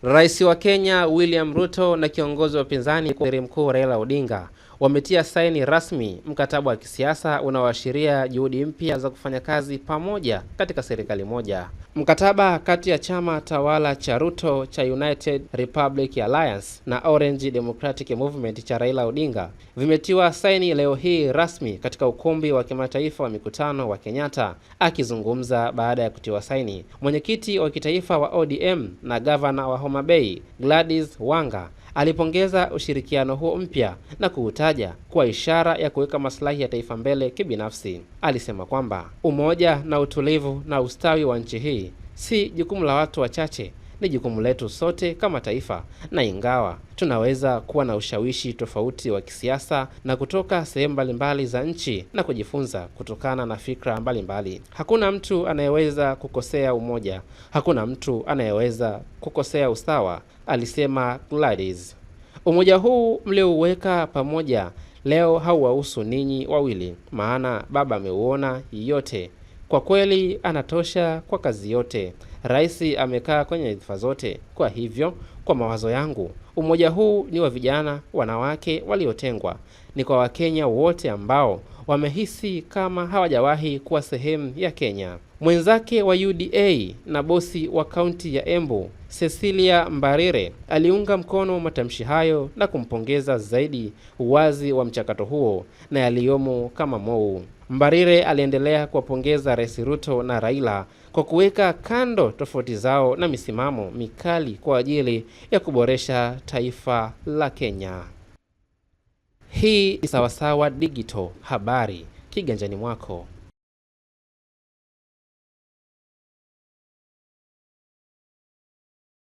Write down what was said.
Rais wa Kenya William Ruto na kiongozi wa upinzani Waziri Mkuu Raila Odinga wametia saini rasmi mkataba wa kisiasa unaoashiria juhudi mpya za kufanya kazi pamoja katika serikali moja. Mkataba kati ya chama tawala cha Ruto cha United Republic Alliance na Orange Democratic Movement cha Raila Odinga vimetiwa saini leo hii rasmi katika ukumbi wa kimataifa wa mikutano wa Kenyatta. Akizungumza baada ya kutiwa saini, mwenyekiti wa kitaifa wa ODM na gavana wa Homa Bay Gladys Wanga alipongeza ushirikiano huo mpya na kuutaja kwa ishara ya kuweka maslahi ya taifa mbele kibinafsi. Alisema kwamba umoja na utulivu na ustawi wa nchi hii si jukumu la watu wachache, ni jukumu letu sote kama taifa, na ingawa tunaweza kuwa na ushawishi tofauti wa kisiasa na kutoka sehemu mbalimbali za nchi na kujifunza kutokana na fikra mbalimbali, hakuna mtu anayeweza kukosea umoja, hakuna mtu anayeweza kukosea usawa, alisema Gladys. Umoja huu mliouweka pamoja leo hauwahusu ninyi wawili, maana baba ameuona yote. Kwa kweli anatosha kwa kazi yote. Rais amekaa kwenye nyadhifa zote. Kwa hivyo, kwa mawazo yangu, umoja huu ni wa vijana, wanawake waliotengwa, ni kwa Wakenya wote ambao wamehisi kama hawajawahi kuwa sehemu ya Kenya. Mwenzake wa UDA na bosi wa kaunti ya Embu, Cecilia Mbarire, aliunga mkono matamshi hayo na kumpongeza zaidi uwazi wa mchakato huo na yaliyomo kama mou. Mbarire aliendelea kuwapongeza Rais Ruto na Raila kwa kuweka kando tofauti zao na misimamo mikali kwa ajili ya kuboresha taifa la Kenya. Hii ni Sawasawa Digital, habari kiganjani mwako.